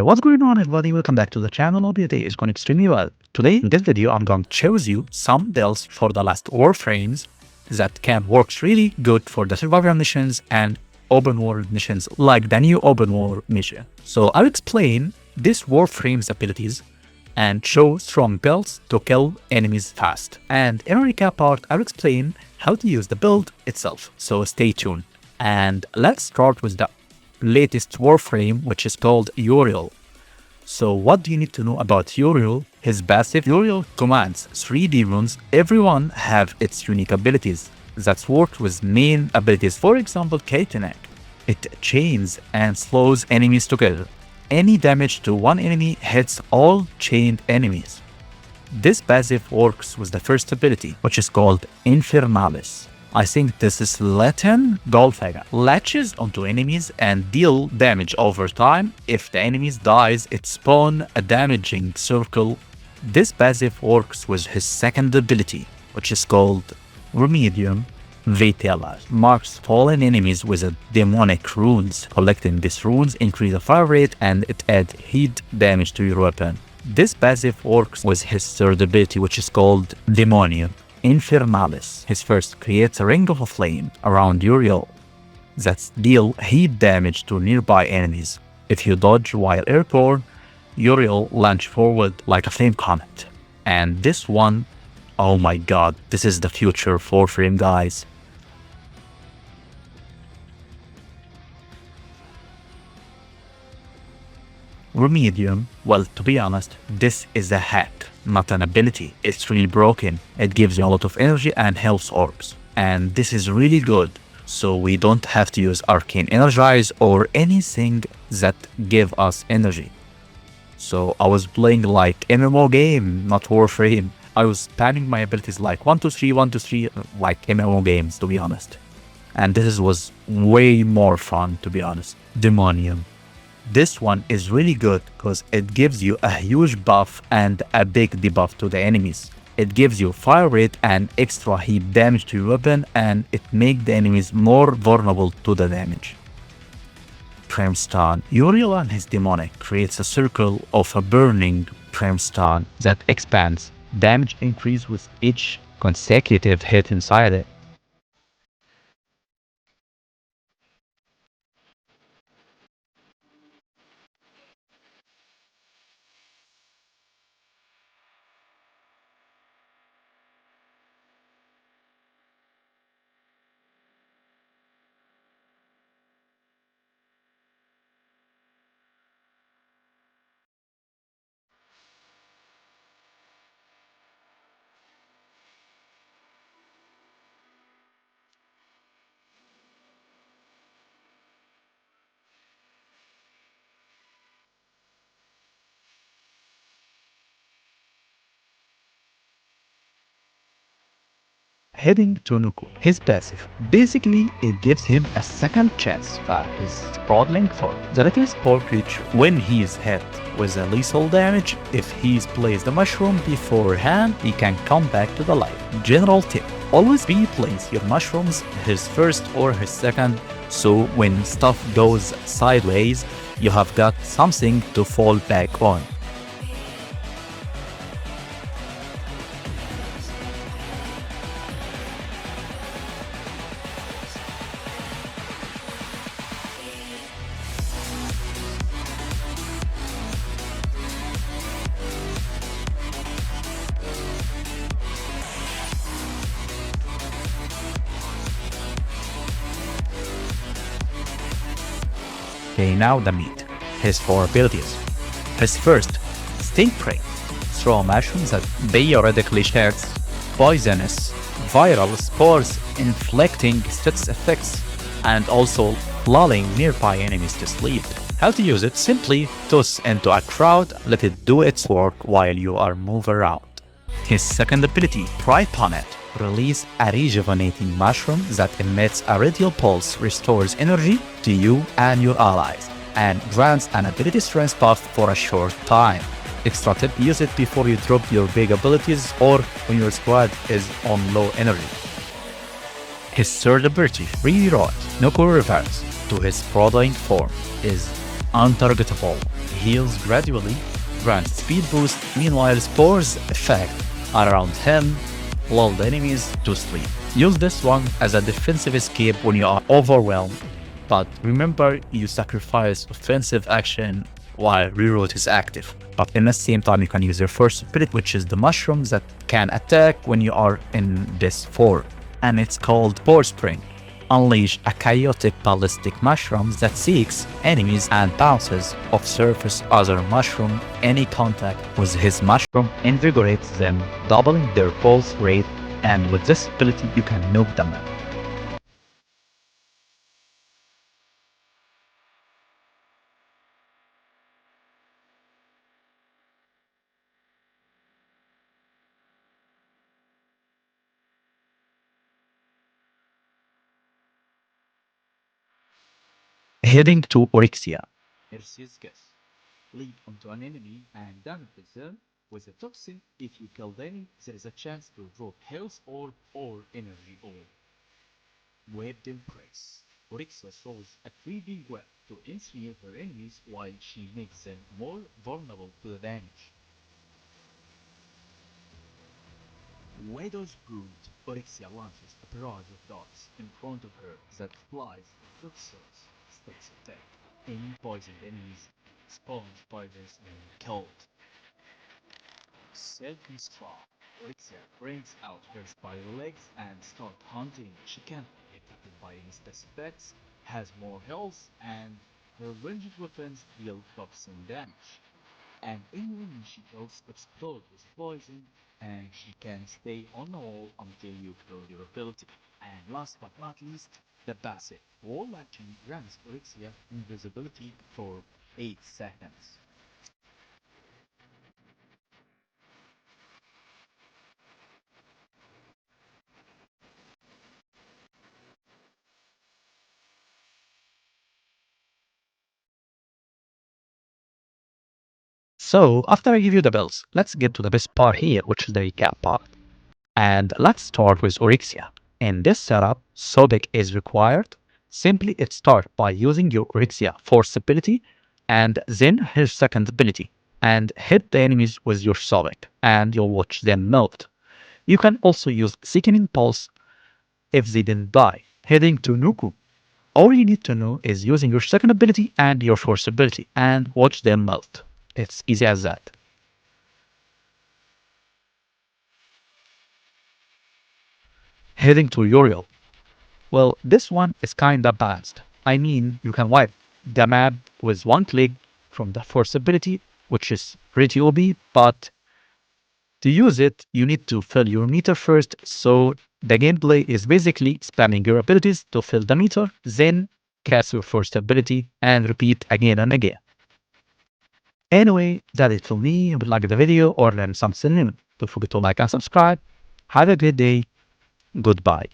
What's going on, everybody? Welcome back to the channel. Hope your day is going extremely well. Today, in this video, I'm going to show you some builds for the last Warframes that can work really good for the survival missions and open world missions, like the new open world mission. So I'll explain this Warframe's abilities and show strong builds to kill enemies fast. And in a recap part, I'll explain how to use the build itself. So stay tuned. And let's start with the latest Warframe, which is called Uriel. So what do you need to know about Uriel? His passive Uriel commands 3 demons. Everyone have its unique abilities that work with main abilities. For example, Katanak. It chains and slows enemies together. Any damage to one enemy hits all chained enemies. This passive works with the first ability, which is called Infernalis. I think this is Latin Golfaga. Latches onto enemies and deal damage over time. If the enemies dies, it spawns a damaging circle. This passive works with his second ability, which is called Remedium Vitella. Marks fallen enemies with a demonic runes. Collecting these runes increase the fire rate and it adds heat damage to your weapon. This passive works with his third ability, which is called Demonium Infernalis. His first creates a ring of a flame around Uriel that deal heat damage to nearby enemies. If you dodge while airborne, Uriel launch forward like a flame comet. And this one, oh my god, this is the future for Warframe, guys. Remedium, well, to be honest, this is a hack, not an ability. It's really broken. It gives you a lot of energy and health orbs. And this is really good, so we don't have to use Arcane Energize or anything that give us energy. So I was playing like MMO game, not Warframe. I was spamming my abilities like 1, 2, 3, 1, 2, 3, like MMO games, to be honest. And this was way more fun, to be honest. Demonium. This one is really good because it gives you a huge buff and a big debuff to the enemies. It gives you fire rate and extra heat damage to your weapon, and it makes the enemies more vulnerable to the damage. Brimstone. Uriel and his demonic creates a circle of a burning brimstone that expands. Damage increase with each consecutive hit inside it. Heading to Nuke, his passive. Basically, it gives him a second chance at his sprawling form. The little spore creature, when he is hit with a lethal damage, if he's placed the mushroom beforehand, he can come back to the life. General tip: always replace your mushrooms his first or his second, so when stuff goes sideways, you have got something to fall back on. Okay, now the meat. His 4 abilities. His first, Stink Prey. Throw mushrooms that periodically sheds poisonous, viral spores inflicting status effects and also lulling nearby enemies to sleep. How to use it? Simply toss into a crowd, let it do its work while you are moving around. His second ability, Pry Planet. Release a rejuvenating mushroom that emits a radial pulse, restores energy to you and your allies, and grants an ability strength buff for a short time. Extra tip: use it before you drop your big abilities or when your squad is on low energy. His third ability, Rewrite Nokko Reverse to his Prodine form, is untargetable, heals gradually, grants speed boost, meanwhile Spore's effect around him lull the enemies to sleep. Use this one as a defensive escape when you are overwhelmed, but remember you sacrifice offensive action while reroute is active. But in the same time you can use your first ability, which is the mushrooms that can attack when you are in this form, and it's called Spore Spring. Unleash a chaotic ballistic mushroom that seeks enemies and bounces off surface other mushroom. Any contact with his mushroom invigorates them, doubling their pulse rate, and with this ability you can nuke them out. Heading to Orixia. Ersi's guess. Leap onto an enemy and damage them with a toxin. If you kill them, there is a chance to drop health orb or energy orb. Webbed Embrace. Orixia throws a 3D web to ensnare her enemies while she makes them more vulnerable to the damage. Widow's Brood. Orixia launches a barrage of darts in front of her that flies into cells, stakes attack. Any poisoned enemies spawn spiders and killed. Self-Strong. Orixia brings out her spider legs and starts hunting. She can't be affected by any specific effects, has more health, and her ranged weapons deal toxin damage. And anyone she kills explodes with poison, and she can stay on the wall until you kill your ability. And last but not least, the passive. Wall action grants Orixia invisibility for 8 seconds. So after I give you the builds, let's get to the best part here, which is the recap part. And let's start with Orixia. In this setup, Sobek is required. Simply it starts by using your Orixia Force ability and then his second ability, and hit the enemies with your Sobek and you'll watch them melt. You can also use Sickening Pulse if they didn't die. Heading to Nuku. All you need to know is using your second ability and your Force ability and watch them melt. It's easy as that. Heading to Uriel. Well, this one is kinda balanced. I mean, you can wipe the map with one click from the force ability, which is pretty OP, but to use it, you need to fill your meter first, so the gameplay is basically spamming your abilities to fill the meter, then cast your first ability, and repeat again and again. Anyway, that is for me. If you like the video or learn something new, don't forget to like and subscribe. Have a great day. Goodbye.